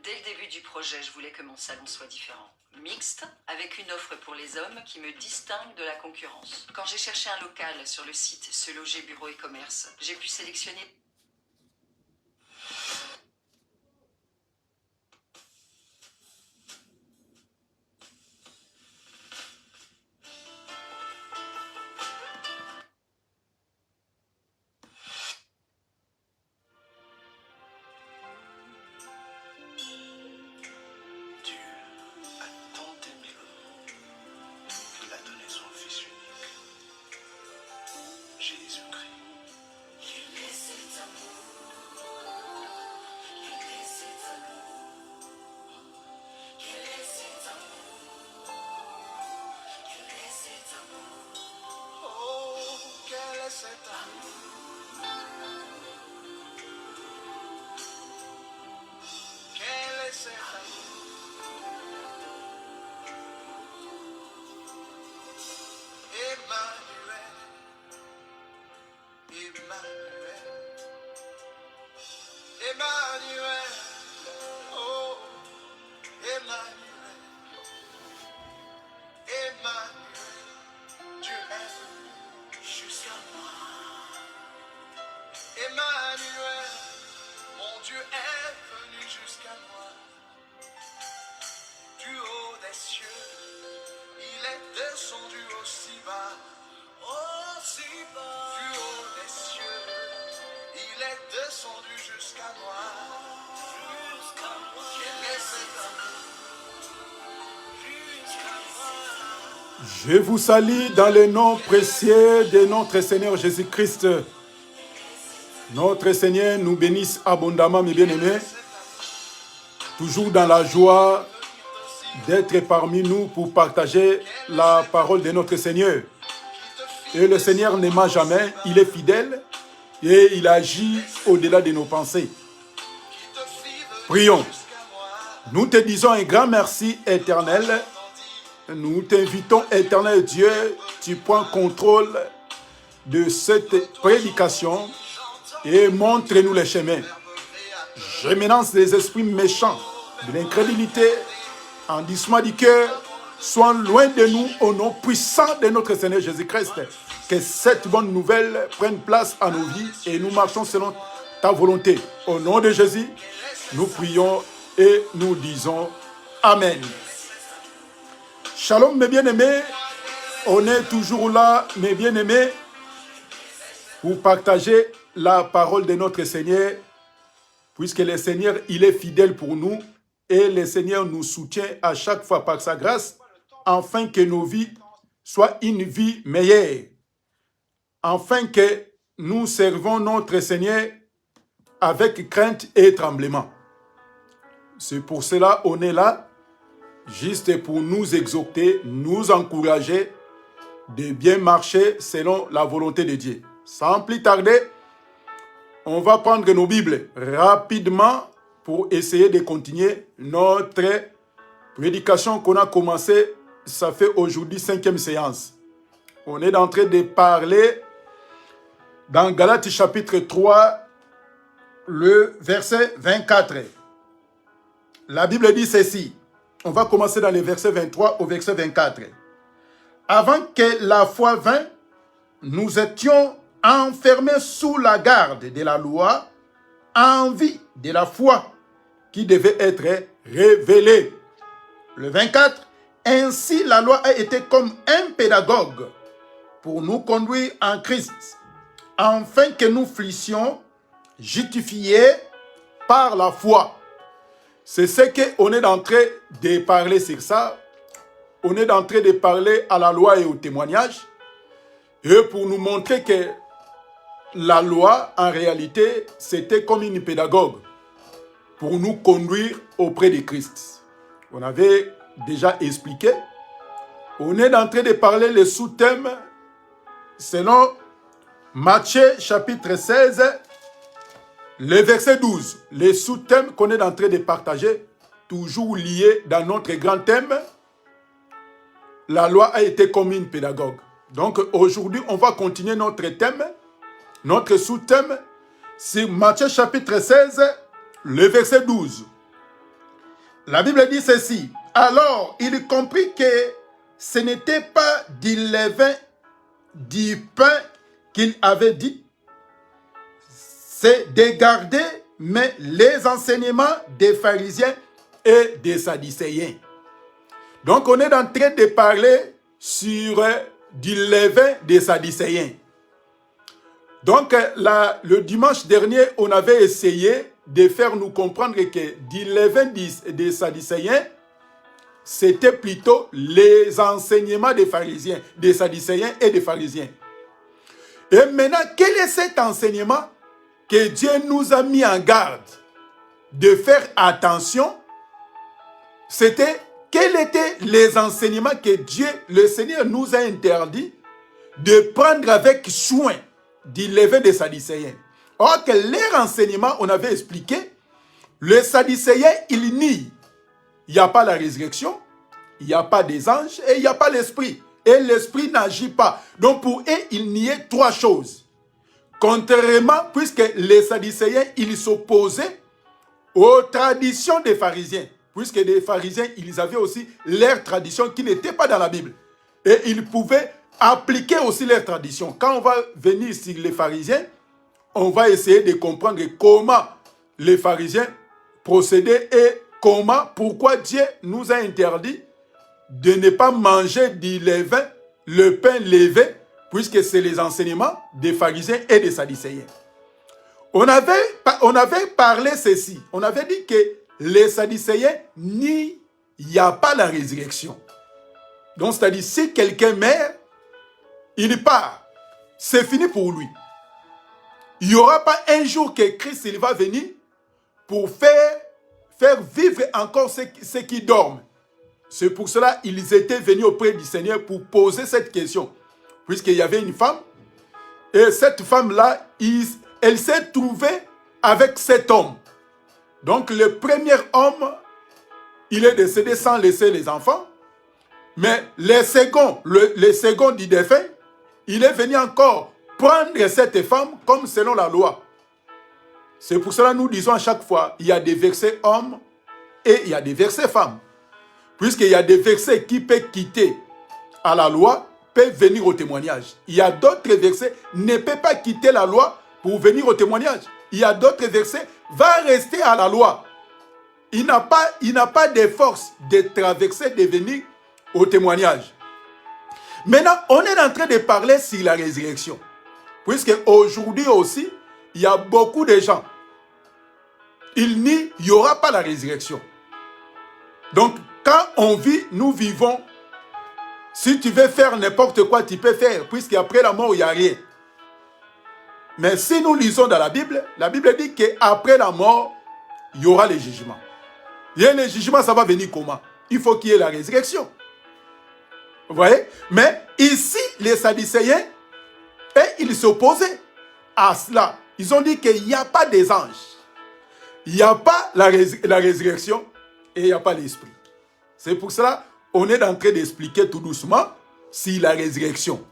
Dès le début du projet, je voulais que mon salon soit différent. Mixte, avec une offre pour les hommes qui me distingue de la concurrence. Quand j'ai cherché un local sur le site Se Loger Bureau et Commerce, j'ai pu sélectionner... Emmanuel, oh, Emmanuel, Emmanuel, Dieu est venu jusqu'à moi. Emmanuel, mon Dieu est venu jusqu'à moi. Du haut des cieux, il est descendu aussi bas, aussi bas. Du haut des cieux, il est descendu jusqu'à moi. Jusqu'à moi. Quel est cet amour? Jusqu'à moi. Je vous salue dans le nom précieux de notre Seigneur Jésus-Christ. Notre Seigneur nous bénisse abondamment, mes bien-aimés. Toujours dans la joie d'être parmi nous pour partager la parole de notre Seigneur. Et le Seigneur n'aima jamais, il est fidèle et il agit au-delà de nos pensées. Prions. Nous te disons un grand merci éternel. Nous t'invitons, éternel Dieu, tu prends contrôle de cette prédication et montre-nous les chemins. Je menace les esprits méchants de l'incrédulité, endissement du cœur, soient loin de nous au nom puissant de notre Seigneur Jésus-Christ. Que cette bonne nouvelle prenne place à nos vies et nous marchons selon ta volonté. Au nom de Jésus, nous prions et nous disons Amen. Shalom mes bien-aimés, on est toujours là mes bien-aimés pour partager la parole de notre Seigneur, puisque le Seigneur, il est fidèle pour nous et le Seigneur nous soutient à chaque fois par sa grâce, afin que nos vies soient une vie meilleure, afin que nous servons notre Seigneur avec crainte et tremblement. C'est pour cela qu'on est là, juste pour nous exhorter, nous encourager de bien marcher selon la volonté de Dieu. Sans plus tarder, on va prendre nos Bibles rapidement pour essayer de continuer notre prédication qu'on a commencé. Ça fait aujourd'hui 5e séance. On est en train de parler dans Galates chapitre 3, le verset 24. La Bible dit ceci. On va commencer dans les versets 23 au verset 24. Avant que la foi vînt, nous étions enfermés sous la garde de la loi, en vue de la foi qui devait être révélée. Le 24, ainsi la loi a été comme un pédagogue pour nous conduire en Christ, afin que nous fussions justifiés par la foi. C'est ce qu'on est en train de parler sur ça. On est en train de parler à la loi et au témoignage. Et pour nous montrer que la loi, en réalité, c'était comme une pédagogue pour nous conduire auprès de Christ. On avait déjà expliqué. On est en train de parler les sous-thèmes selon Matthieu chapitre 16, le verset 12. Les sous-thèmes qu'on est en train de partager, toujours liés dans notre grand thème, la loi a été comme une pédagogue. Donc aujourd'hui, on va continuer notre thème. Notre sous-thème, c'est Matthieu chapitre 16, le verset 12. La Bible dit ceci. Alors, il comprit que ce n'était pas du levain du pain qu'il avait dit, c'est de garder, mais les enseignements des pharisiens et des sadducéens. Donc, on est en train de parler sur du levain des sadducéens. Donc, le dimanche dernier, on avait essayé de faire nous comprendre que du levain des sadducéens, c'était plutôt les enseignements des pharisiens, des sadducéens et des pharisiens. Et maintenant, quel est cet enseignement que Dieu nous a mis en garde de faire attention? C'était, quels étaient les enseignements que Dieu, le Seigneur, nous a interdit de prendre avec soin du levain des sadducéens. Or que les renseignements, on avait expliqué, les sadducéens, ils nient. Il n'y a pas la résurrection, il n'y a pas des anges et il n'y a pas l'esprit. Et l'esprit n'agit pas. Donc pour eux, ils niaient trois choses. Contrairement, puisque les sadducéens, ils s'opposaient aux traditions des pharisiens. Puisque les pharisiens, ils avaient aussi leurs traditions qui n'étaient pas dans la Bible. Et ils pouvaient appliquer aussi leurs traditions. Quand on va venir sur les pharisiens, on va essayer de comprendre comment les pharisiens procédaient et pourquoi Dieu nous a interdit de ne pas manger du levain, le pain levé, puisque c'est les enseignements des pharisiens et des sadducéens. On avait parlé ceci. On avait dit que les sadducéens il n'y a pas la résurrection. Donc, c'est-à-dire, si quelqu'un meurt, il part. C'est fini pour lui. Il n'y aura pas un jour que Christ il va venir pour faire vivre encore ceux qui dorment. C'est pour cela qu'ils étaient venus auprès du Seigneur pour poser cette question. Puisqu'il y avait une femme, et cette femme-là, elle s'est trouvée avec cet homme. Donc le premier homme, il est décédé sans laisser les enfants. Mais le second du défunt, il est venu encore prendre cette femme comme selon la loi. C'est pour cela que nous disons à chaque fois, il y a des versets hommes et il y a des versets femmes. Puisqu'il y a des versets qui peuvent quitter à la loi, peuvent venir au témoignage. Il y a d'autres versets ne peuvent pas quitter la loi pour venir au témoignage. Il y a d'autres versets va rester à la loi. Il n'a pas de force de traverser, de venir au témoignage. Maintenant, on est en train de parler sur la résurrection. Puisque aujourd'hui aussi, il y a beaucoup de gens. Il n'y aura pas la résurrection. Donc, quand on vit, nous vivons. Si tu veux faire n'importe quoi, tu peux faire. Puisqu'après la mort, il n'y a rien. Mais si nous lisons dans la Bible dit qu'après la mort, il y aura le jugement. Et le jugement, ça va venir comment? Il faut qu'il y ait la résurrection. Vous voyez? Mais ici, les sadducéens, ils s'opposaient à cela. Ils ont dit qu'il n'y a pas des anges. Il n'y a pas la résurrection et il n'y a pas l'esprit. C'est pour cela qu'on est en train d'expliquer tout doucement sur la résurrection.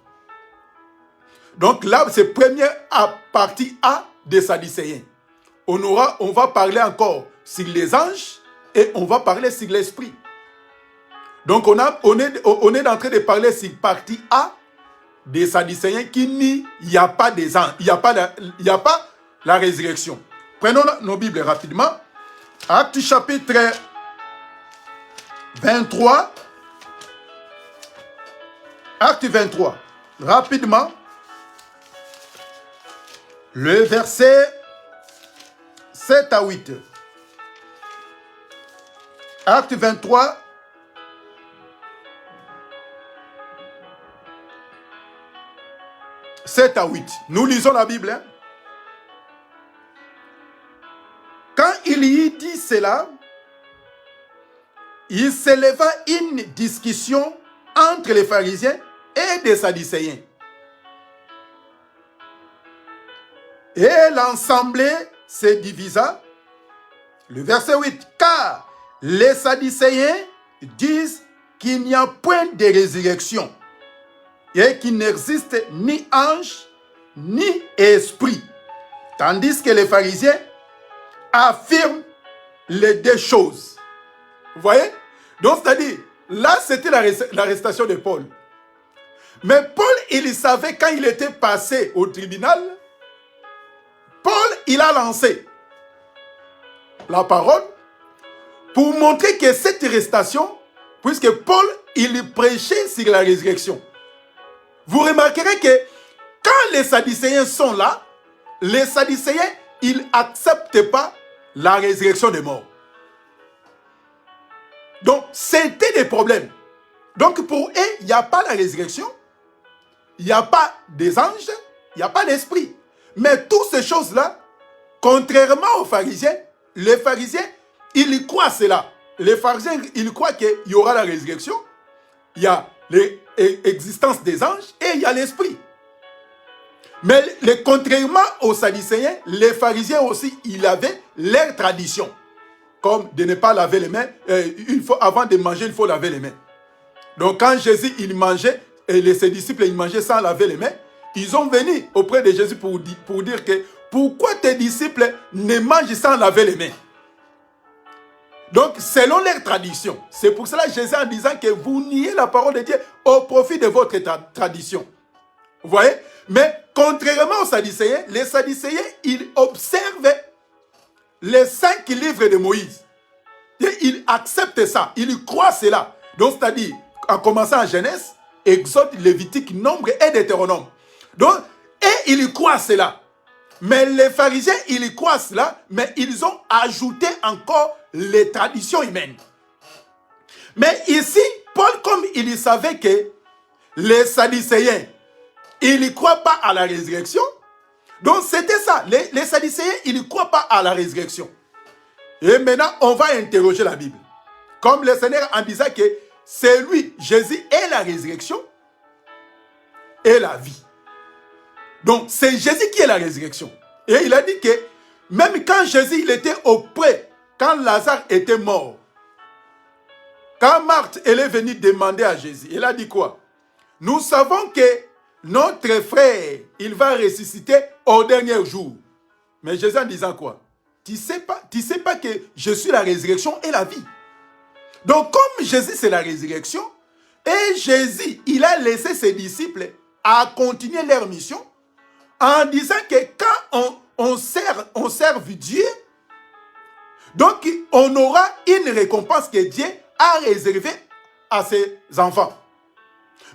Donc là, c'est première partie A des sadducéens. On va parler encore sur les anges et on va parler sur l'esprit. Donc on est en train de parler sur partie A des sadducéens qui nient il n'y a pas des anges, il n'y a pas la résurrection. Prenons nos Bibles rapidement. Actes chapitre 23. Acte 23. Rapidement. Le verset 7 à 8. Acte 23. « 7 à 8. Nous lisons la Bible. Hein? Quand il y dit cela, il s'éleva une discussion entre les pharisiens et les sadducéens. Et l'assemblée se divisa. Le verset 8. Car les sadducéens disent qu'il n'y a point de résurrection et qu'il n'existe ni ange ni esprit. Tandis que les pharisiens affirment les deux choses. Vous voyez? Donc, c'est-à-dire, là, c'était l'arrestation de Paul. Mais Paul, il savait quand il était passé au tribunal, Paul, il a lancé la parole pour montrer que cette arrestation, puisque Paul, il prêchait sur la résurrection. Vous remarquerez que quand les Sadducéens sont là, les Sadducéens, ils n'acceptent pas la résurrection des morts. Donc, c'était des problèmes. Donc, pour eux, il n'y a pas la résurrection, il n'y a pas des anges, il n'y a pas d'esprit. Mais toutes ces choses-là, contrairement aux pharisiens, les pharisiens, ils croient cela. Les pharisiens, ils croient qu'il y aura la résurrection, il y a l'existence des anges et il y a l'esprit. Mais contrairement aux Sadducéens, les pharisiens aussi, ils avaient leur tradition. Comme de ne pas laver les mains, avant de manger, il faut laver les mains. Donc quand Jésus, il mangeait, et ses disciples, ils mangeaient sans laver les mains, ils ont venu auprès de Jésus pour dire que pourquoi tes disciples ne mangent sans laver les mains? Donc, selon leur tradition. C'est pour cela Jésus en disant que vous niez la parole de Dieu au profit de votre tradition. Vous voyez? Mais contrairement aux Sadducéens, les Sadducéens, ils observent les 5 livres de Moïse. Et ils acceptent ça. Ils croient cela. Donc, c'est-à-dire, en commençant à Genèse, Exode, Lévitique, Nombre et Deutéronome. Donc, et ils croient cela. Mais les pharisiens, ils croient cela, mais ils ont ajouté encore les traditions humaines. Mais ici, Paul, comme il savait que les Sadducéens, ils ne croient pas à la résurrection. Donc c'était ça, les Sadducéens, ils ne croient pas à la résurrection. Et maintenant, on va interroger la Bible. Comme le Seigneur en disant que c'est lui, Jésus, est la résurrection et la vie. Donc c'est Jésus qui est la résurrection. Et il a dit que même quand Jésus il était auprès, quand Lazare était mort, quand Marthe elle est venue demander à Jésus, elle a dit quoi? Nous savons que notre frère, il va ressusciter au dernier jour. Mais Jésus en disant quoi? Tu sais pas que je suis la résurrection et la vie. Donc comme Jésus c'est la résurrection, et Jésus, il a laissé ses disciples à continuer leur mission, en disant que quand on serve Dieu, donc on aura une récompense que Dieu a réservée à ses enfants.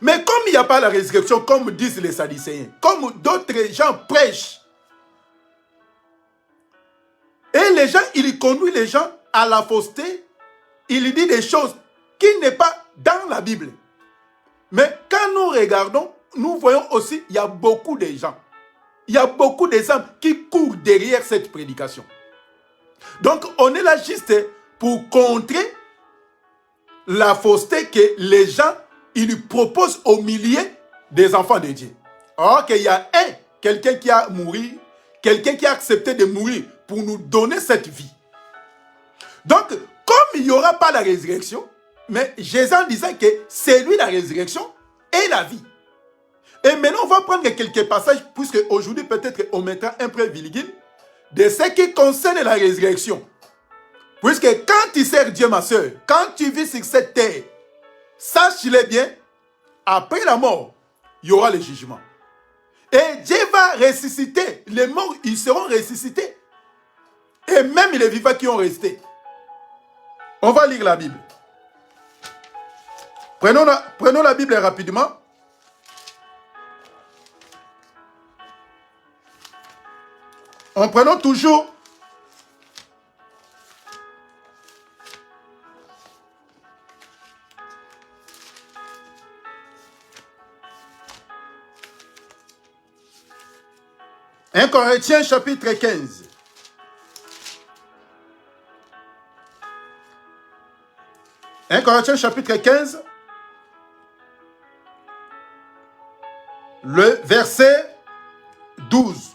Mais comme il n'y a pas la résurrection, comme disent les Sadducéens, comme d'autres gens prêchent, et les gens, ils conduisent les gens à la fausseté, ils disent des choses qui n'est pas dans la Bible. Mais quand nous regardons, nous voyons aussi, il y a beaucoup de gens. Il y a beaucoup d'exemples qui courent derrière cette prédication. Donc, on est là juste pour contrer la fausseté que les gens, ils proposent au milieu des enfants de Dieu. Or, qu'il y a quelqu'un qui a mouru, quelqu'un qui a accepté de mourir pour nous donner cette vie. Donc, comme il n'y aura pas la résurrection, mais Jésus en disant que c'est lui la résurrection et la vie. Et maintenant, on va prendre quelques passages, puisque aujourd'hui, peut-être, on mettra un peu virgule, de ce qui concerne la résurrection. Puisque quand tu sers Dieu, ma soeur, quand tu vis sur cette terre, sache-le bien, après la mort, il y aura le jugement. Et Dieu va ressusciter. Les morts, ils seront ressuscités. Et même les vivants qui ont resté. On va lire la Bible. Prenons la Bible rapidement. En prenant toujours un Corinthiens chapitre 15. Un Corinthiens chapitre 15, le verset 12.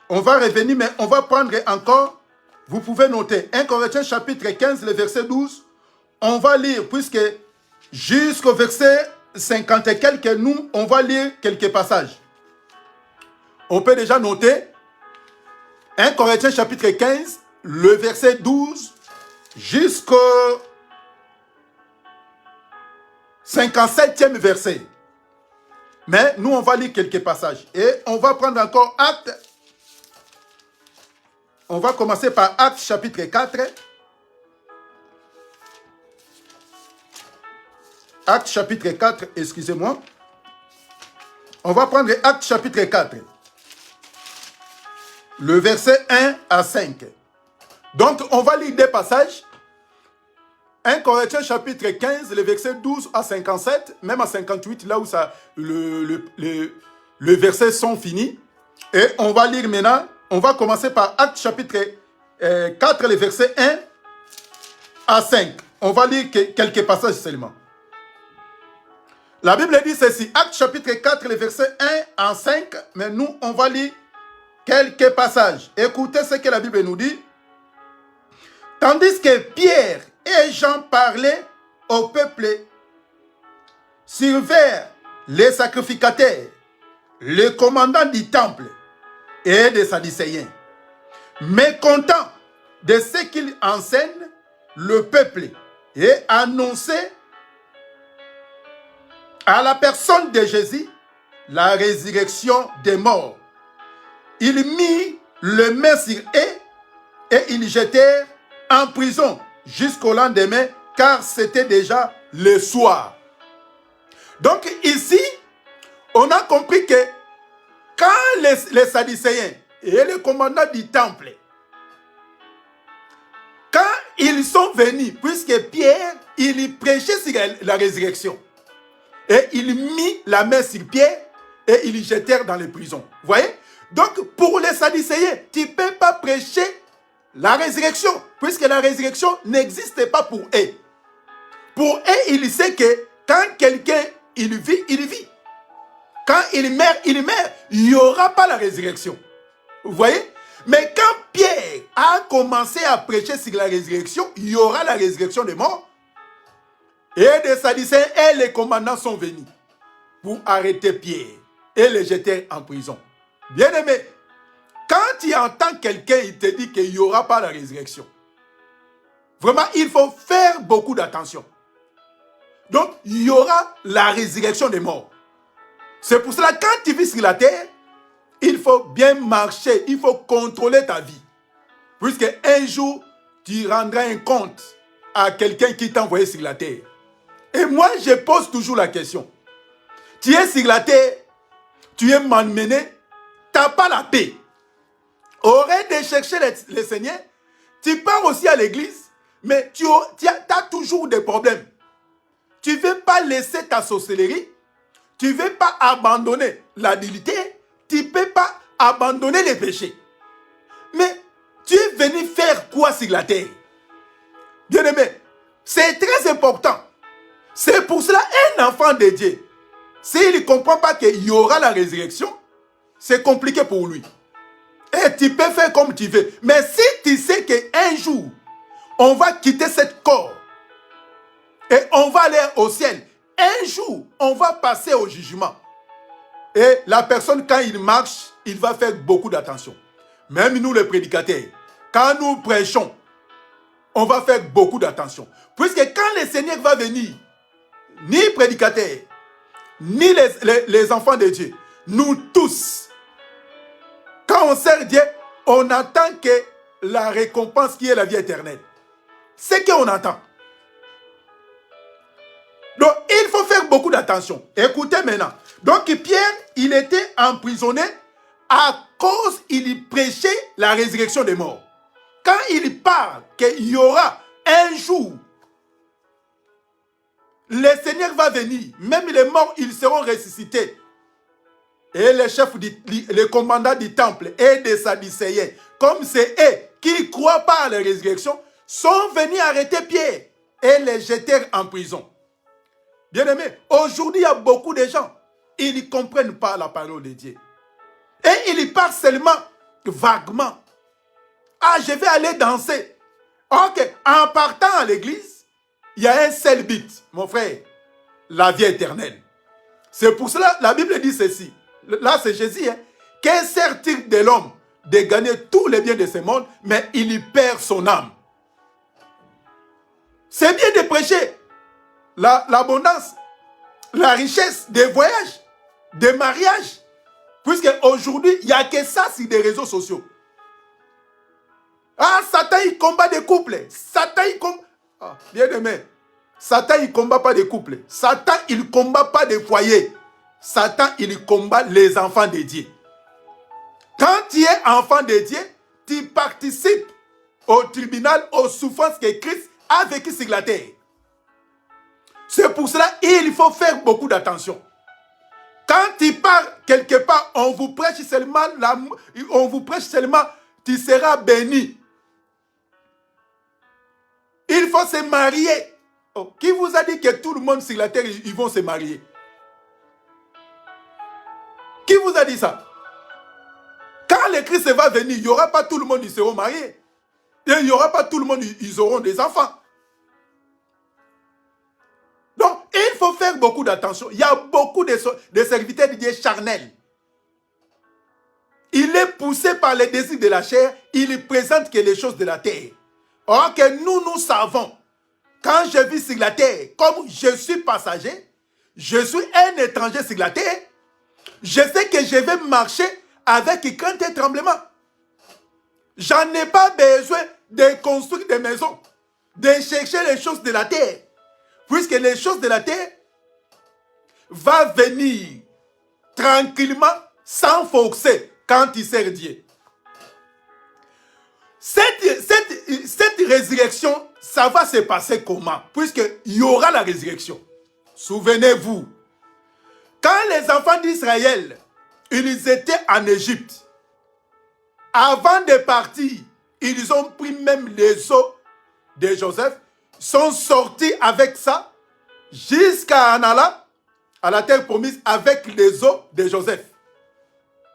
On va revenir, mais on va prendre encore, vous pouvez noter, 1 Corinthiens chapitre 15, le verset 12. On va lire, puisque jusqu'au verset 50 et quelques, nous, on va lire quelques passages. On peut déjà noter 1 Corinthiens chapitre 15, le verset 12, jusqu'au 57e verset. Mais nous, on va lire quelques passages. Et on va prendre encore Actes. On va commencer par Actes chapitre 4. Actes chapitre 4, excusez-moi. On va prendre Actes chapitre 4. Le verset 1 à 5. Donc, on va lire des passages. 1 Corinthiens chapitre 15, le verset 12 à 57, même à 58, là où ça, le verset sont finis. Et on va lire maintenant, on va commencer par Actes chapitre 4, le verset 1 à 5. On va lire quelques passages seulement. La Bible dit ceci, Actes chapitre 4, le verset 1 à 5, mais nous, on va lire quelques passages. Écoutez ce que la Bible nous dit. Tandis que Pierre et Jean parlaient au peuple, survinrent les sacrificateurs, le commandant du temple et des Sadducéens. Mécontents de ce qu'il enseigne, le peuple et annonçait à la personne de Jésus la résurrection des morts. Il mit le main sur eux et ils jetèrent en prison jusqu'au lendemain, car c'était déjà le soir. Donc ici, on a compris que quand les Sadducéens et le commandant du temple, quand ils sont venus, puisque Pierre, il prêchait sur la résurrection, et il mit la main sur Pierre et ils jetèrent dans les prisons. Vous voyez? Donc pour les Sadducéens, tu ne peux pas prêcher la résurrection, puisque la résurrection n'existe pas pour eux. Pour eux, il sait que quand quelqu'un, il vit, il vit. Quand il meurt, il meurt. Il n'y aura pas la résurrection. Vous voyez? Mais quand Pierre a commencé à prêcher sur la résurrection, il y aura la résurrection des morts. Et des Sadducéens et les commandants sont venus pour arrêter Pierre et le jeter en prison. Bien-aimé, quand tu entends quelqu'un, il te dit qu'il n'y aura pas la résurrection. Vraiment, il faut faire beaucoup d'attention. Donc, il y aura la résurrection des morts. C'est pour cela, quand tu vis sur la terre, il faut bien marcher, il faut contrôler ta vie. Puisque un jour, tu rendras un compte à quelqu'un qui t'a envoyé sur la terre. Et moi, je pose toujours la question. Tu es sur la terre, tu es malmené, tu n'as pas la paix. Aurais de chercher le Seigneur, tu pars aussi à l'église, mais tu as toujours des problèmes. Tu ne veux pas laisser ta sorcellerie, tu ne veux pas abandonner l'adultère, tu ne peux pas abandonner les péchés. Mais tu es venu faire quoi sur la terre? Bien-aimé, c'est très important. C'est pour cela un enfant de Dieu, s'il ne comprend pas qu'il y aura la résurrection, c'est compliqué pour lui. Et tu peux faire comme tu veux. Mais si tu sais qu'un jour, on va quitter ce corps et on va aller au ciel, un jour, on va passer au jugement. Et la personne, quand il marche, il va faire beaucoup d'attention. Même nous, les prédicateurs, quand nous prêchons, on va faire beaucoup d'attention. Puisque quand le Seigneur va venir, ni prédicateurs, ni les enfants de Dieu, nous tous, quand on sert Dieu, on attend que la récompense qui est la vie éternelle. C'est qu'on attend. Donc, il faut faire beaucoup d'attention. Écoutez maintenant. Donc, Pierre, il était emprisonné à cause il prêchait la résurrection des morts. Quand il parle qu'il y aura un jour, le Seigneur va venir. Même les morts, ils seront ressuscités. Et les chefs, les commandants du temple et des Sadducéens, comme c'est eux qui ne croient pas à la résurrection, sont venus arrêter Pierre et les jeter en prison. Bien-aimés, aujourd'hui, il y a beaucoup de gens, ils ne comprennent pas la parole de Dieu. Et ils parlent seulement vaguement. Ah, je vais aller danser. Ok, en partant à l'église, il y a un seul but, mon frère, la vie éternelle. C'est pour cela, la Bible dit ceci. Là, c'est Jésus. Hein? Qu'est sert-il de l'homme de gagner tous les biens de ce monde, mais il y perd son âme? C'est bien de prêcher l'abondance, la richesse des voyages, des mariages. Puisque aujourd'hui, il n'y a que ça sur des réseaux sociaux. Ah, Satan, il combat des couples. Satan, il combat... Ah, bien aimé. Satan, il ne combat pas des couples. Satan, il ne combat pas des foyers. Satan, il combat les enfants de Dieu. Quand tu es enfant de Dieu, tu participes au tribunal, aux souffrances que Christ a vécues sur la terre. C'est pour cela qu'il faut faire beaucoup d'attention. Quand tu pars quelque part, on vous prêche seulement, tu seras béni. Il faut se marier. Oh, qui vous a dit que tout le monde sur la terre, ils vont se marier? Qui vous a dit ça? Quand le Christ va venir, il n'y aura pas tout le monde qui seront mariés. Et il n'y aura pas tout le monde, ils auront des enfants. Donc, il faut faire beaucoup d'attention. Il y a beaucoup de serviteurs de Dieu charnels. Il est poussé par les désirs de la chair. Il présente que les choses de la terre. Or que nous savons, quand je vis sur la terre, comme je suis passager, je suis un étranger sur la terre, je sais que je vais marcher avec crainte et tremblement. J'en ai pas besoin de construire des maisons, de chercher les choses de la terre. Puisque les choses de la terre vont venir tranquillement, sans forcer, quand il sert Dieu. Cette résurrection, ça va se passer comment? Puisqu'il y aura la résurrection. Souvenez-vous, quand les enfants d'Israël, ils étaient en Égypte, avant de partir, ils ont pris même les os de Joseph, sont sortis avec ça, jusqu'à Anala, à la terre promise, avec les os de Joseph.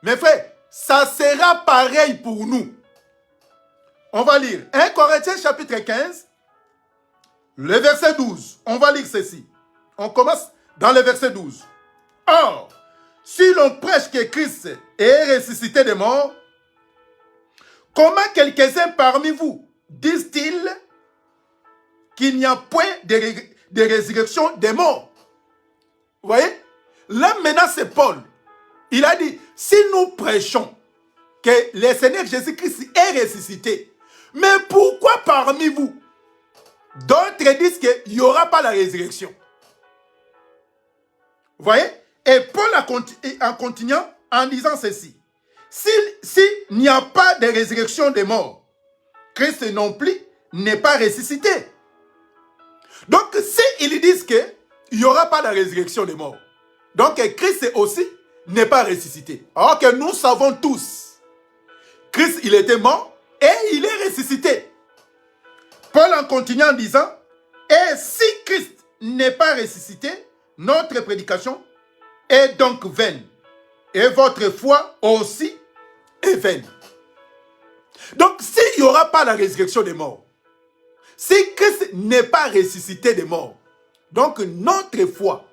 Mes frères, ça sera pareil pour nous. On va lire 1 Corinthiens chapitre 15, le verset 12. On va lire ceci. On commence dans le verset 12. Or, si l'on prêche que Christ est ressuscité des morts, comment quelques-uns parmi vous disent-ils qu'il n'y a point de résurrection des morts? Vous voyez? Là maintenant c'est Paul. Il a dit, si nous prêchons que le Seigneur Jésus-Christ est ressuscité, mais pourquoi parmi vous, d'autres disent qu'il n'y aura pas la résurrection? Vous voyez? Et Paul en continuant en disant ceci. S'il n'y a pas de résurrection des morts, Christ non plus n'est pas ressuscité. Donc, s'ils disent qu'il n'y aura pas la résurrection des morts, donc Christ aussi n'est pas ressuscité. Alors que nous savons tous, Christ, il était mort et il est ressuscité. Paul en continuant en disant, et si Christ n'est pas ressuscité, notre prédication est donc vaine. Et votre foi aussi est vaine. Donc, s'il n'y aura pas la résurrection des morts, si Christ n'est pas ressuscité des morts, donc notre foi,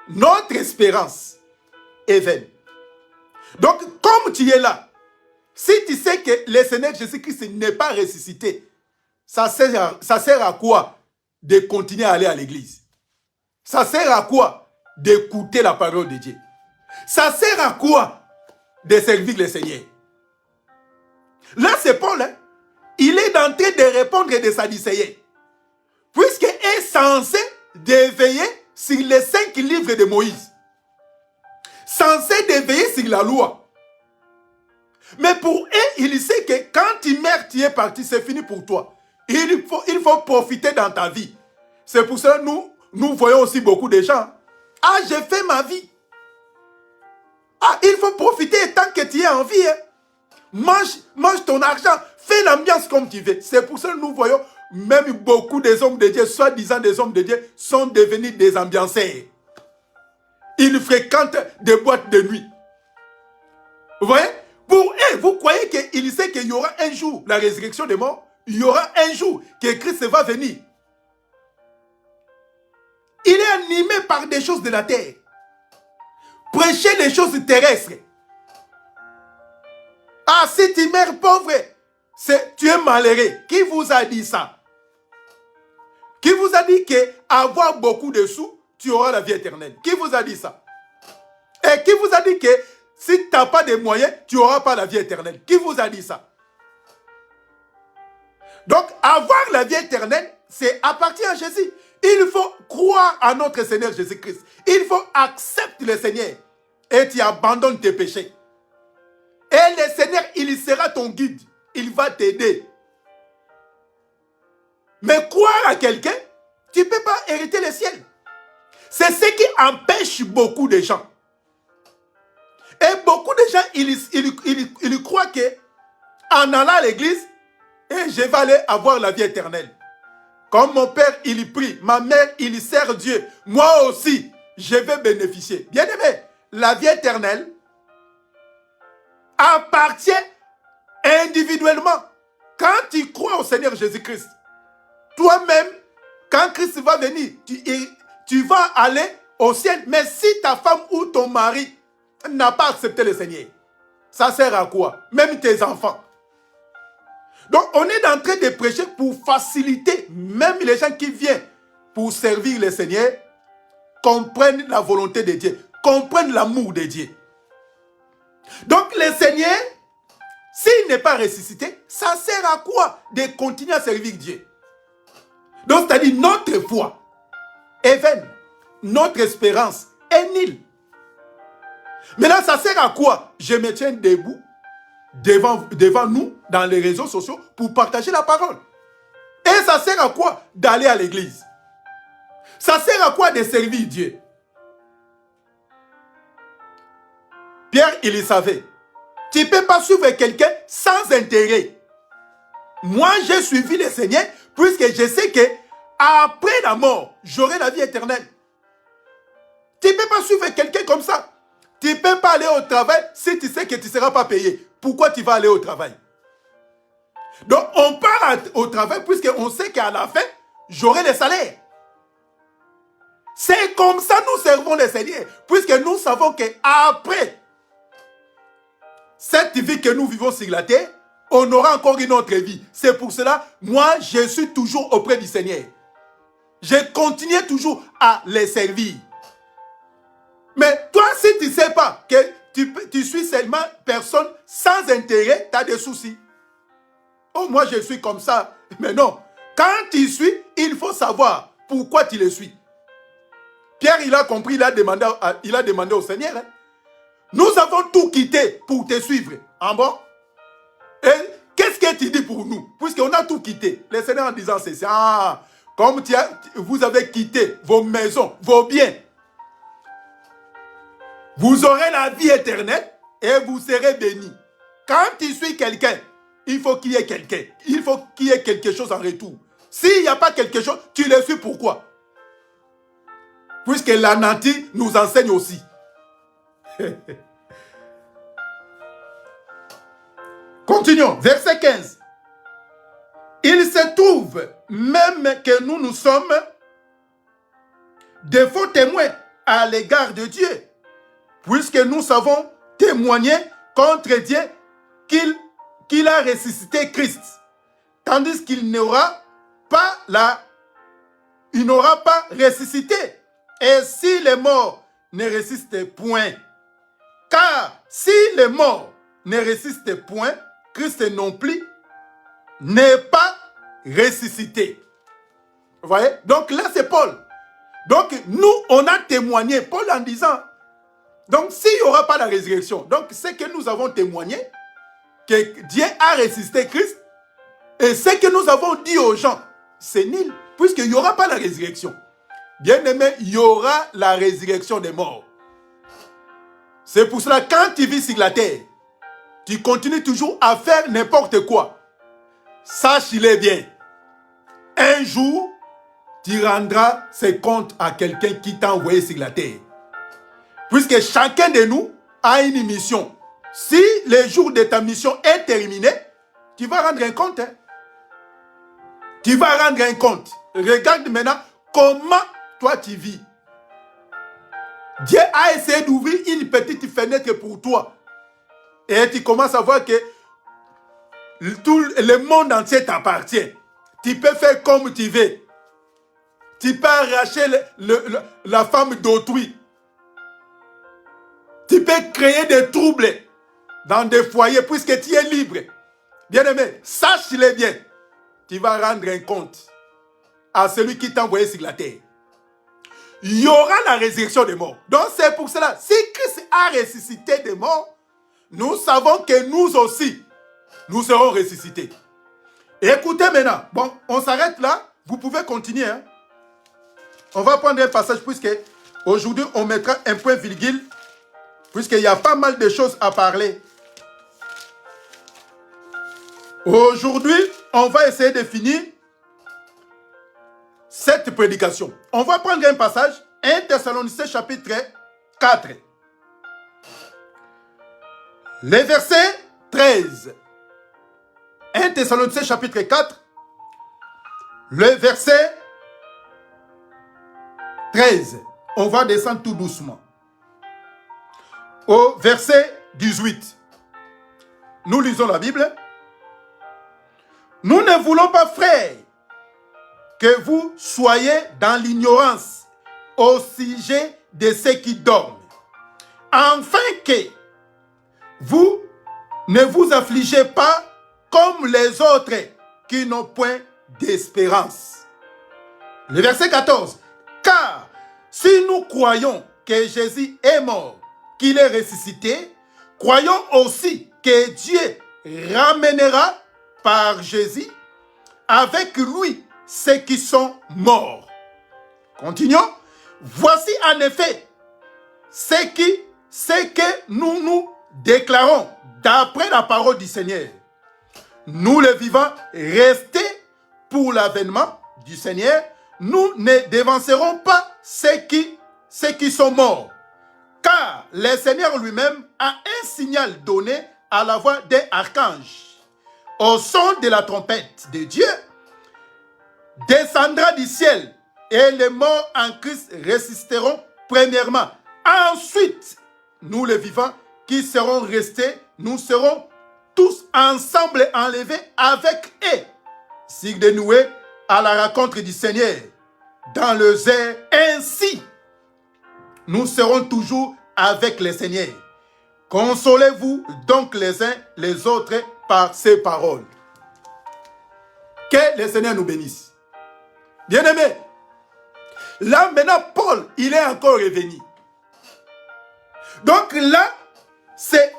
notre espérance est vaine. Donc, comme tu es là, si tu sais que le Seigneur Jésus-Christ n'est pas ressuscité, ça sert à quoi de continuer à aller à l'église? Ça sert à quoi d'écouter la parole de Dieu? Ça sert à quoi de servir le Seigneur? Là, c'est Paul, hein? Il est en train de répondre des Sadducéens. Puisqu'il est censé d'éveiller sur les 5 livres de Moïse. Censé d'éveiller sur la loi. Mais pour eux, il sait que quand tu meurs, tu es parti, c'est fini pour toi. Il faut profiter dans ta vie. C'est pour ça que nous voyons aussi beaucoup de gens. Ah, j'ai fait ma vie. Ah, il faut profiter tant que tu es en vie. Hein. Mange ton argent. Fais l'ambiance comme tu veux. C'est pour ça que nous voyons même beaucoup des hommes de Dieu, soi-disant des hommes de Dieu, sont devenus des ambianceurs. Ils fréquentent des boîtes de nuit. Vous voyez? Pour eux, vous croyez qu'il sait qu'il y aura un jour la résurrection des morts? Il y aura un jour que Christ va venir. Il est animé par des choses de la terre. Prêcher les choses terrestres. Ah, si tu meurs pauvre, tu es malheureux. Qui vous a dit ça? Qui vous a dit qu'avoir beaucoup de sous, tu auras la vie éternelle. Qui vous a dit ça? Et qui vous a dit que si tu n'as pas de moyens, tu n'auras pas la vie éternelle? Qui vous a dit ça? Donc, avoir la vie éternelle, c'est appartient à Jésus. Il faut croire à notre Seigneur Jésus-Christ. Il faut accepter le Seigneur. Et tu abandonnes tes péchés. Et le Seigneur, il sera ton guide. Il va t'aider. Mais croire à quelqu'un, tu ne peux pas hériter le ciel. C'est ce qui empêche beaucoup de gens. Et beaucoup de gens, ils croient que en allant à l'église, et je vais aller avoir la vie éternelle. Comme mon père, il prie, ma mère, il sert Dieu. Moi aussi, je vais bénéficier. Bien aimé, la vie éternelle appartient individuellement. Quand tu crois au Seigneur Jésus-Christ, toi-même, quand Christ va venir, tu vas aller au ciel. Mais si ta femme ou ton mari n'a pas accepté le Seigneur, ça sert à quoi? Même tes enfants. Donc, on est en train de prêcher pour faciliter, même les gens qui viennent pour servir le Seigneur, comprennent la volonté de Dieu, comprennent l'amour de Dieu. Donc, le Seigneur, s'il n'est pas ressuscité, ça sert à quoi de continuer à servir Dieu? Donc, c'est-à-dire, notre foi est vaine, notre espérance est nulle. Maintenant, ça sert à quoi? Je me tiens debout devant nous dans les réseaux sociaux pour partager la parole. Et ça sert à quoi d'aller à l'église? Ça sert à quoi de servir Dieu? Pierre, il savait. Tu ne peux pas suivre quelqu'un sans intérêt. Moi, j'ai suivi le Seigneur puisque je sais que après la mort, j'aurai la vie éternelle. Tu ne peux pas suivre quelqu'un comme ça. Tu ne peux pas aller au travail si tu sais que tu ne seras pas payé. Pourquoi tu vas aller au travail? Donc, on part au travail puisqu'on sait qu'à la fin, j'aurai le salaire. C'est comme ça nous servons le Seigneur. Puisque nous savons qu'après cette vie que nous vivons sur la terre, on aura encore une autre vie. C'est pour cela, moi, je suis toujours auprès du Seigneur. Je continue toujours à les servir. Mais toi, si tu ne sais pas que tu suis seulement personne sans intérêt, tu as des soucis. Oh, moi, je suis comme ça. Mais non. Quand tu suis, il faut savoir pourquoi tu le suis. Pierre, il a compris, il a demandé au Seigneur. Hein. Nous avons tout quitté pour te suivre. En bon? Et qu'est-ce que tu dis pour nous? Puisqu'on a tout quitté. Le Seigneur en disant, c'est ça. Comme vous avez quitté vos maisons, vos biens. Vous aurez la vie éternelle et vous serez bénis. Quand tu suis quelqu'un, il faut qu'il y ait quelqu'un. Il faut qu'il y ait quelque chose en retour. S'il n'y a pas quelque chose, tu le suis pourquoi? Puisque la nature nous enseigne aussi. Continuons. Verset 15. Il se trouve même que nous sommes de faux témoins à l'égard de Dieu. Puisque nous savons témoigner contre Dieu qu'il a ressuscité Christ. Tandis qu'il n'aura pas ressuscité. Et si les morts ne ressuscitent point, car si les morts ne ressuscitent point, Christ non plus n'est pas ressuscité. Vous voyez? Donc là, c'est Paul. Donc nous, on a témoigné, Paul en disant, donc s'il n'y aura pas la résurrection, donc c'est que nous avons témoigné que Dieu a ressuscité Christ, et ce que nous avons dit aux gens, c'est nul, puisqu'il n'y aura pas la résurrection. Bien aimé, il y aura la résurrection des morts. C'est pour cela, quand tu vis sur la terre, tu continues toujours à faire n'importe quoi. Sache-le bien. Un jour, tu rendras ses comptes à quelqu'un qui t'a envoyé sur la terre. Puisque chacun de nous a une mission. Si le jour de ta mission est terminé, tu vas rendre un compte. Hein? Tu vas rendre un compte. Regarde maintenant comment toi tu vis. Dieu a essayé d'ouvrir une petite fenêtre pour toi. Et tu commences à voir que tout le monde entier t'appartient. Tu peux faire comme tu veux. Tu peux arracher la femme d'autrui. Tu peux créer des troubles dans des foyers puisque tu es libre. Bien-aimé, sache-le bien. Tu vas rendre un compte à celui qui t'a envoyé sur la terre. Il y aura la résurrection des morts. Donc c'est pour cela, si Christ a ressuscité des morts, nous savons que nous aussi, nous serons ressuscités. Écoutez maintenant, bon, on s'arrête là, vous pouvez continuer. Hein? On va prendre un passage puisque aujourd'hui on mettra un point virgule, puisqu'il y a pas mal de choses à parler. Aujourd'hui, on va essayer de finir cette prédication. On va prendre un passage, 1 Thessaloniciens chapitre 4. Le verset 13. 1 Thessaloniciens chapitre 4. Le verset 13. On va descendre tout doucement. Au verset 18. Nous lisons la Bible. Nous ne voulons pas, frères, que vous soyez dans l'ignorance au sujet de ceux qui dorment, afin que vous ne vous affligez pas comme les autres qui n'ont point d'espérance. Le verset 14. Car si nous croyons que Jésus est mort, qu'il est ressuscité, croyons aussi que Dieu ramènera par Jésus avec lui ceux qui sont morts. Continuons. Voici en effet ce que nous déclarons d'après la parole du Seigneur. Nous les vivants, restés pour l'avènement du Seigneur, nous ne dévancerons pas ceux qui sont morts. Car le Seigneur lui-même a un signal donné à la voix d'un archange. Au son de la trompette de Dieu, descendra du ciel et les morts en Christ ressusciteront premièrement. Ensuite, nous les vivants qui serons restés, nous serons tous ensemble enlevés avec eux, signe dénoué à la rencontre du Seigneur dans le air. Ainsi, nous serons toujours avec le Seigneur. Consolez-vous donc les uns les autres par ces paroles. Que le Seigneur nous bénisse. Bien-aimés, là maintenant Paul, il est encore revenu. Donc là, c'est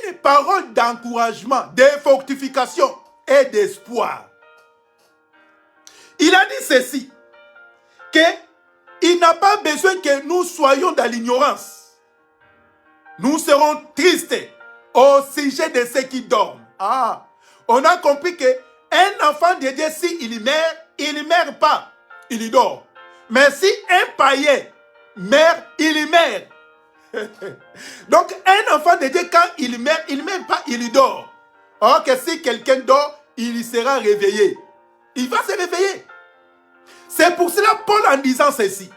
une parole d'encouragement, de fortification et d'espoir. Il a dit ceci, qu'il n'a pas besoin que nous soyons dans l'ignorance. Nous serons tristes au sujet de ceux qui dorment. Ah, on a compris qu'un enfant de Dieu, s'il meurt, il ne meurt pas, il dort. Mais si un païen meurt, il meurt. Donc un enfant de Dieu, quand il ne meurt pas, il dort. Or que si quelqu'un dort, il sera réveillé. Il va se réveiller. C'est pour cela Paul en disant ceci.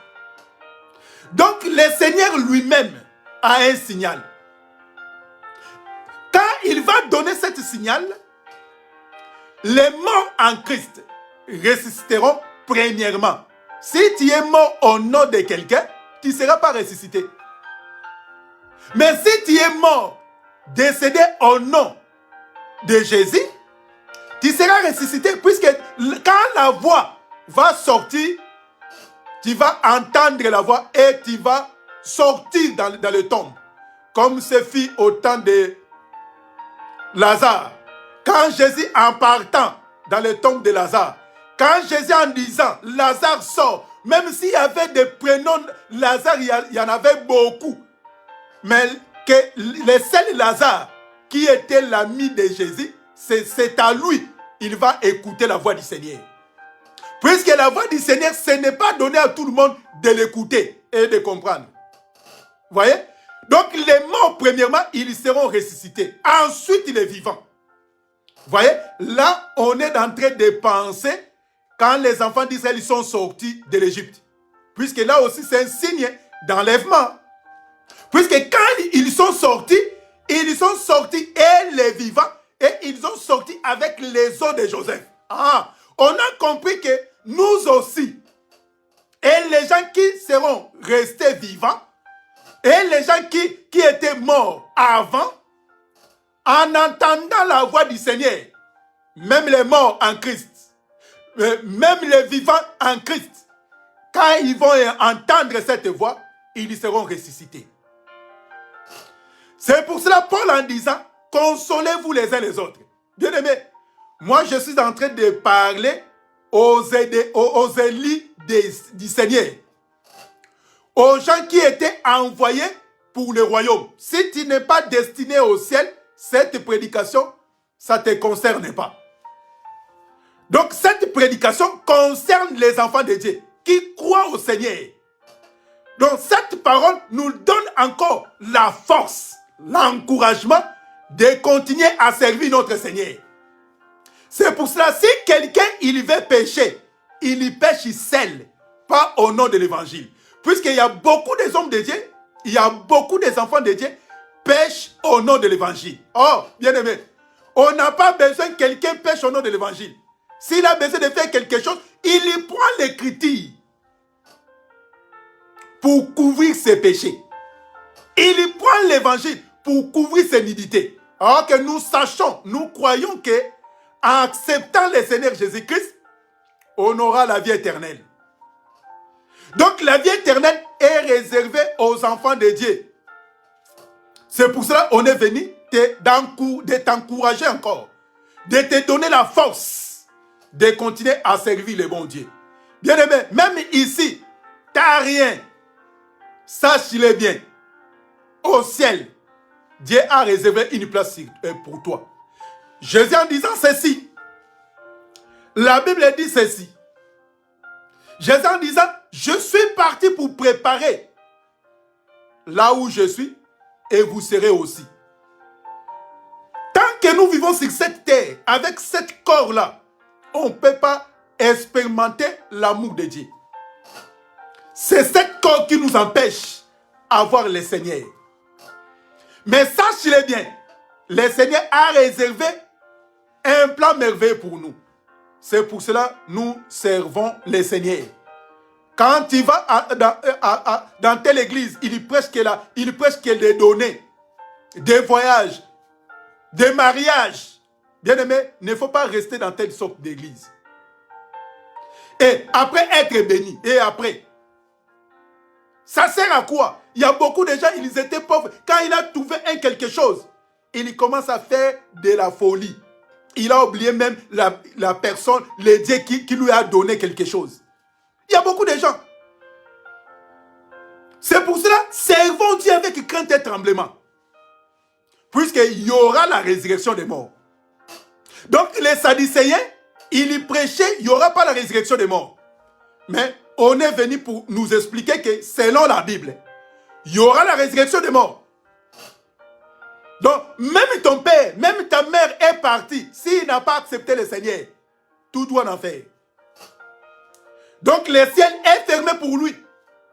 Donc le Seigneur lui-même a un signal. Quand il va donner ce signal, les morts en Christ ressusciteront premièrement. Si tu es mort au nom de quelqu'un, tu ne seras pas ressuscité. Mais si tu es mort, décédé au nom de Jésus, tu seras ressuscité, puisque quand la voix va sortir, tu vas entendre la voix et tu vas sortir dans le tombe. Comme ce fut au temps de Lazare. Quand Jésus, en partant dans le tombe de Lazare, quand Jésus en disant Lazare sort, même s'il y avait des prénoms Lazare, il y en avait beaucoup. Mais que le seul Lazare qui était l'ami de Jésus, c'est à lui, il va écouter la voix du Seigneur. Puisque la voix du Seigneur, ce n'est pas donné à tout le monde de l'écouter et de comprendre. Vous voyez? Donc les morts, premièrement, ils seront ressuscités. Ensuite, les vivants. Vous voyez? Là, on est en train de penser quand les enfants d'Israël sont sortis de l'Égypte. Puisque là aussi, c'est un signe d'enlèvement. Puisque quand ils sont sortis et les vivants, et ils ont sorti avec les os de Joseph. Ah, on a compris que nous aussi, et les gens qui seront restés vivants, et les gens qui étaient morts avant, en entendant la voix du Seigneur, même les morts en Christ, même les vivants en Christ, quand ils vont entendre cette voix, ils seront ressuscités. C'est pour cela, Paul en disant, consolez-vous les uns les autres. Bien aimé, moi je suis en train de parler aux élis du Seigneur, aux gens qui étaient envoyés pour le royaume. Si tu n'es pas destiné au ciel, cette prédication, ça ne te concerne pas. Donc cette prédication concerne les enfants de Dieu qui croient au Seigneur. Donc cette parole nous donne encore la force, l'encouragement de continuer à servir notre Seigneur. C'est pour cela, si quelqu'un il veut pécher, il y pêche seul, pas au nom de l'évangile. Puisqu'il y a beaucoup des hommes de Dieu, il y a beaucoup des enfants de Dieu pêchent au nom de l'évangile. Oh, bien aimé, on n'a pas besoin que quelqu'un pêche au nom de l'évangile. S'il a besoin de faire quelque chose, il y prend l'écriture pour couvrir ses péchés. Il y prend l'évangile pour couvrir ses nudités. Alors que nous sachons, nous croyons que en acceptant le Seigneur Jésus-Christ, on aura la vie éternelle. Donc la vie éternelle est réservée aux enfants de Dieu. C'est pour cela qu'on est venu de t'encourager encore, de te donner la force de continuer à servir le bon Dieu. Bien aimé, même ici, tu n'as rien. Sache-le bien. Au ciel, Dieu a réservé une place pour toi. Jésus en disant ceci, la Bible dit ceci. Jésus en disant, je suis parti pour préparer là où je suis et vous serez aussi. Tant que nous vivons sur cette terre, avec ce corps-là, on ne peut pas expérimenter l'amour de Dieu. C'est ce corps qui nous empêche d'avoir le Seigneur. Mais sachez-le bien, le Seigneur a réservé un plan merveilleux pour nous. C'est pour cela que nous servons le Seigneur. Quand tu vas dans telle église, il prêche qu'il des données, des voyages, des mariages. Bien aimé, il ne faut pas rester dans telle sorte d'église. Et après être béni, et après, ça sert à quoi? Il y a beaucoup de gens, ils étaient pauvres. Quand il a trouvé quelque chose, il commence à faire de la folie. Il a oublié même la personne, le Dieu qui lui a donné quelque chose. Il y a beaucoup de gens. C'est pour cela, servons Dieu avec crainte et tremblement. Puisqu'il y aura la résurrection des morts. Donc les Sadducéens, ils y prêchaient, il n'y aura pas la résurrection des morts. Mais on est venu pour nous expliquer que selon la Bible, il y aura la résurrection des morts. Donc même ton père, même ta mère est partie. S'il n'a pas accepté le Seigneur, tout doit en faire. Donc le ciel est fermé pour lui.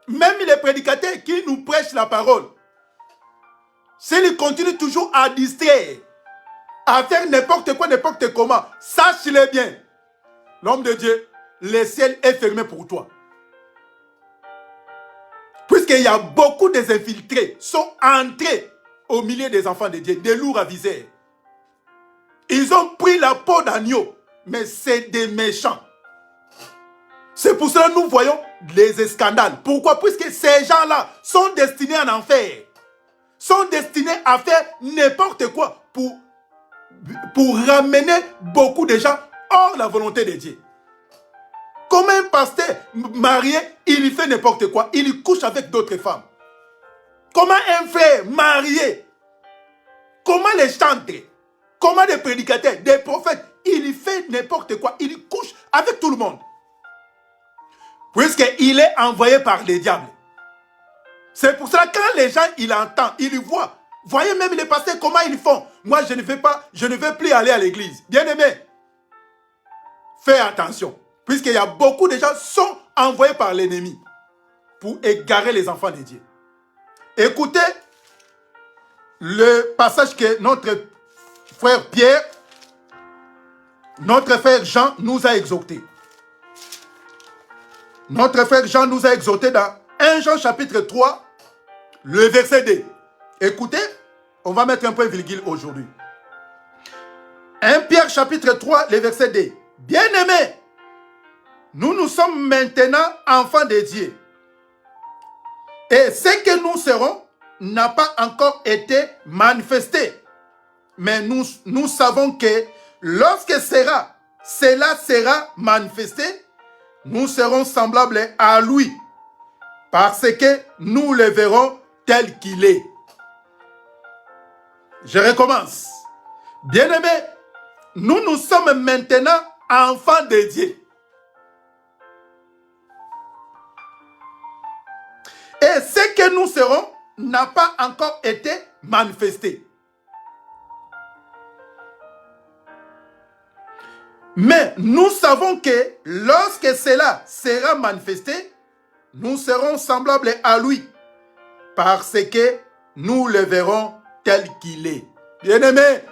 Même les prédicateurs qui nous prêchent la parole, s'ils continuent toujours à distraire, à faire n'importe quoi, n'importe comment, sache-le bien, l'homme de Dieu, le ciel est fermé pour toi. Puisqu'il y a beaucoup des infiltrés qui sont entrés au milieu des enfants de Dieu, des lourds aviseurs. Ils ont pris la peau d'agneau, mais c'est des méchants. C'est pour cela que nous voyons les scandales. Pourquoi? Puisque ces gens-là sont destinés en enfer. Sont destinés à faire n'importe quoi pour ramener beaucoup de gens hors la volonté de Dieu. Comme un pasteur marié, il fait n'importe quoi. Il couche avec d'autres femmes. Comment un frère marié, comment les chantres, comment des prédicateurs, des prophètes, il fait n'importe quoi. Il couche avec tout le monde. Puisqu'il est envoyé par les diables. C'est pour cela que quand les gens ils entendent, ils voient. Voyez même les pasteurs comment ils font. Moi je ne vais plus aller à l'église. Bien aimé, fais attention. Puisqu'il y a beaucoup de gens qui sont envoyés par l'ennemi pour égarer les enfants de Dieu. Écoutez le passage que notre frère Pierre, notre frère Jean nous a exhorté. Notre frère Jean nous a exhorté dans 1 Jean chapitre 3, le verset 2. Écoutez, on va mettre un point virgule aujourd'hui. 1 Pierre chapitre 3, le verset 2. Bien-aimés, nous sommes maintenant enfants de Dieu. Et ce que nous serons n'a pas encore été manifesté. Mais nous savons que lorsque cela sera manifesté, nous serons semblables à lui, parce que nous le verrons tel qu'il est. Je recommence. Bien-aimés, nous sommes maintenant enfants de Dieu. Et ce que nous serons n'a pas encore été manifesté. Mais nous savons que lorsque cela sera manifesté, nous serons semblables à lui, parce que nous le verrons tel qu'il est. Bien-aimés,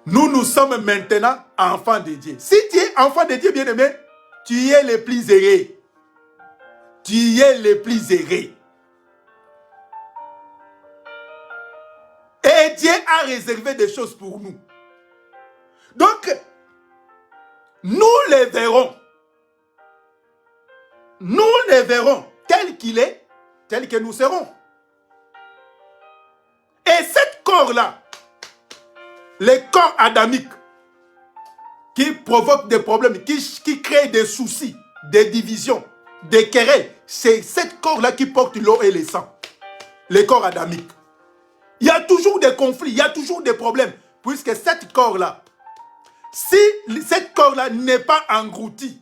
nous sommes maintenant enfants de Dieu. Si tu es enfant de Dieu, bien-aimé, tu es le plus heureux. Tu es le plus heureux. Et Dieu a réservé des choses pour nous. Donc, nous les verrons. Nous les verrons tel qu'il est, tel que nous serons. Et cet corps-là, le corps adamique, qui provoque des problèmes, qui crée des soucis, des divisions, des querelles, c'est cet corps-là qui porte l'eau et le sang. Le corps adamique. Il y a toujours des conflits, il y a toujours des problèmes, puisque cet corps-là, si cet corps-là n'est pas englouti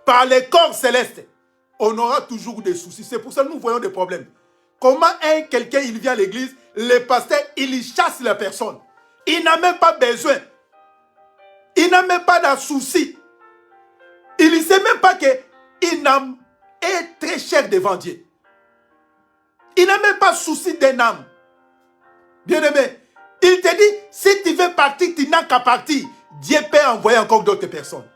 par les corps célestes, on aura toujours des soucis. C'est pour ça que nous voyons des problèmes. Comment quelqu'un il vient à l'église, le pasteur, il chasse la personne. Il n'a même pas besoin. Il n'a même pas de soucis. Il ne sait même pas qu'il est très cher devant Dieu. Il n'a même pas souci d'un âme. Bien-aimé, il te dit, si tu veux partir, tu n'as qu'à partir. Dieu peut envoyer encore d'autres personnes.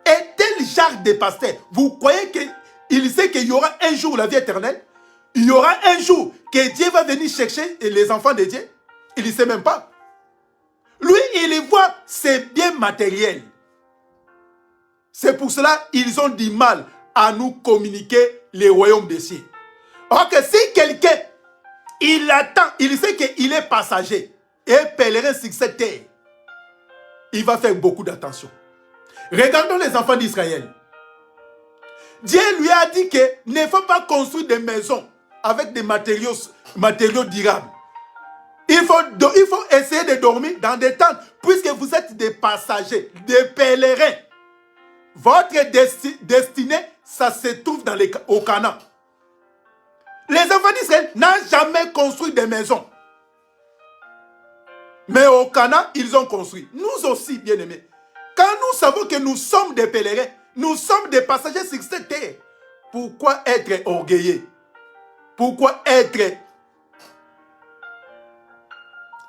Et tel genre de pasteur, vous croyez qu'il sait qu'il y aura un jour la vie éternelle? Il y aura un jour que Dieu va venir chercher les enfants de Dieu? Il ne sait même pas. Lui, il voit ses biens matériels. C'est pour cela qu'ils ont du mal à nous communiquer les royaumes des cieux. Or que si quelqu'un, il attend, il sait qu'il est passager et pèlerin sur cette terre, il va faire beaucoup d'attention. Regardons les enfants d'Israël. Dieu lui a dit qu'il ne faut pas construire des maisons avec des matériaux durables. Il faut essayer de dormir dans des tentes, puisque vous êtes des passagers, des pèlerins. Votre destinée, ça se trouve au Canaan. Les enfants d'Israël n'ont jamais construit des maisons. Mais au Canaan, ils ont construit. Nous aussi, bien-aimés. Quand nous savons que nous sommes des pèlerins, nous sommes des passagers sur cette terre, pourquoi être orgueilleux? Pourquoi être...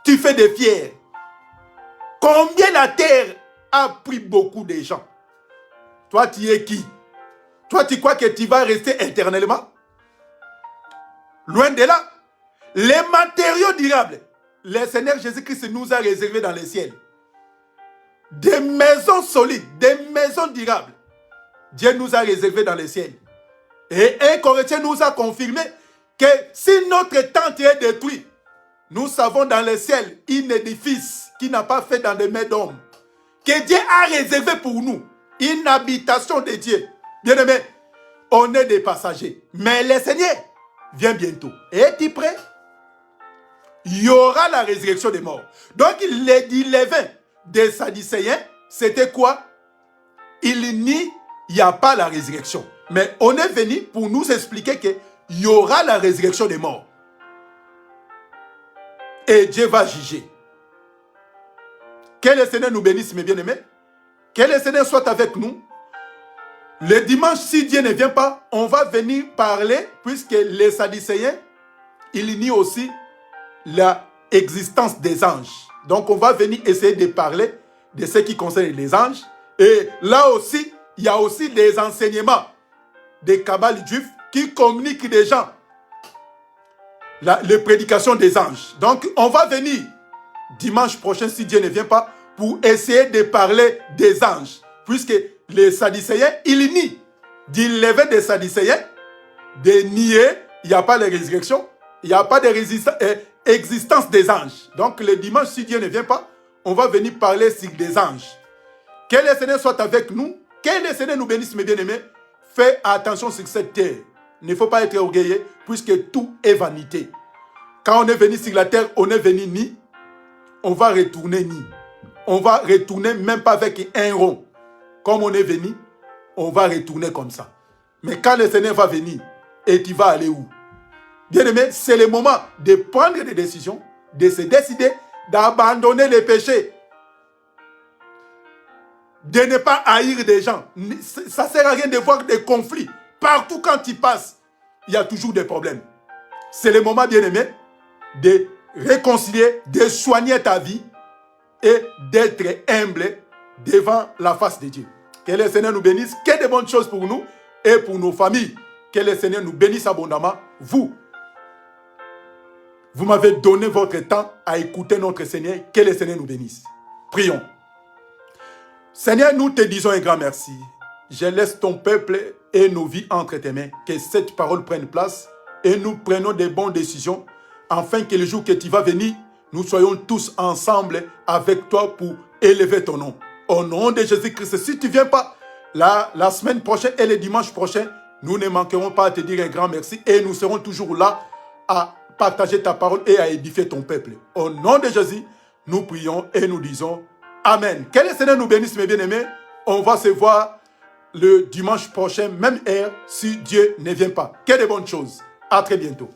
Tu fais des fiers. Combien la terre a pris beaucoup de gens? Toi, tu es qui? Toi, tu crois que tu vas rester éternellement? Loin de là. Les matériaux durables, le Seigneur Jésus-Christ nous a réservés dans les ciels. Des maisons solides, des maisons durables. Dieu nous a réservés dans les ciels. Et un Corinthien nous a confirmé que si notre tente est détruite, nous savons dans le ciel un édifice qui n'a pas fait dans des mains d'hommes, que Dieu a réservé pour nous, une habitation de Dieu. Bien-aimés, on est des passagers. Mais le Seigneur vient bientôt. Es-tu prêt? Il y aura la résurrection des morts. Donc, les levain des Sadducéens, c'était quoi? Il n'y a pas la résurrection. Mais on est venu pour nous expliquer qu'il y aura la résurrection des morts. Et Dieu va juger. Que le Seigneur nous bénisse, mes bien-aimés. Que le Seigneur soit avec nous. Le dimanche, si Dieu ne vient pas, on va venir parler, puisque les Sadducéens, il nie aussi l'existence des anges. Donc, on va venir essayer de parler de ce qui concerne les anges Et là aussi, il y a aussi des enseignements des kabbales juifs qui communiquent des gens. Les prédications des anges. Donc, on va venir dimanche prochain, si Dieu ne vient pas, pour essayer de parler des anges. Puisque les Sadducéens, ils nient. D'il lever des Sadducéens, de nier, il n'y a pas de résurrection, il n'y a pas d'existence des anges. Donc, le dimanche, si Dieu ne vient pas, on va venir parler sur des anges. Que le Seigneur soit avec nous, que le Seigneur nous bénisse, mes bien-aimés. Fais attention sur cette terre. Il ne faut pas être orgueilleux, puisque tout est vanité. Quand on est venu sur la terre, on est venu ni, on va retourner ni. On va retourner même pas avec un rond. Comme on est venu, on va retourner comme ça. Mais quand le Seigneur va venir, et tu vas aller où? Bien-aimé, c'est le moment de prendre des décisions, de se décider d'abandonner les péchés. De ne pas haïr des gens. Ça ne sert à rien de voir des conflits. Partout quand tu passes, il y a toujours des problèmes. C'est le moment, bien-aimé, de réconcilier, de soigner ta vie et d'être humble devant la face de Dieu. Que le Seigneur nous bénisse, que de bonnes choses pour nous et pour nos familles. Que le Seigneur nous bénisse abondamment. Vous m'avez donné votre temps à écouter notre Seigneur. Que le Seigneur nous bénisse. Prions. Seigneur, nous te disons un grand merci. Je laisse ton peuple et nos vies entre tes mains. Que cette parole prenne place et nous prenons des bonnes décisions afin que le jour que tu vas venir, nous soyons tous ensemble avec toi pour élever ton nom. Au nom de Jésus-Christ, si tu ne viens pas la semaine prochaine et le dimanche prochain, nous ne manquerons pas à te dire un grand merci et nous serons toujours là à partager ta parole et à édifier ton peuple. Au nom de Jésus, nous prions et nous disons Amen. Que le Seigneur nous bénisse, mes bien-aimés. On va se voir le dimanche prochain, même heure, si Dieu ne vient pas. Que de bonnes choses. À très bientôt.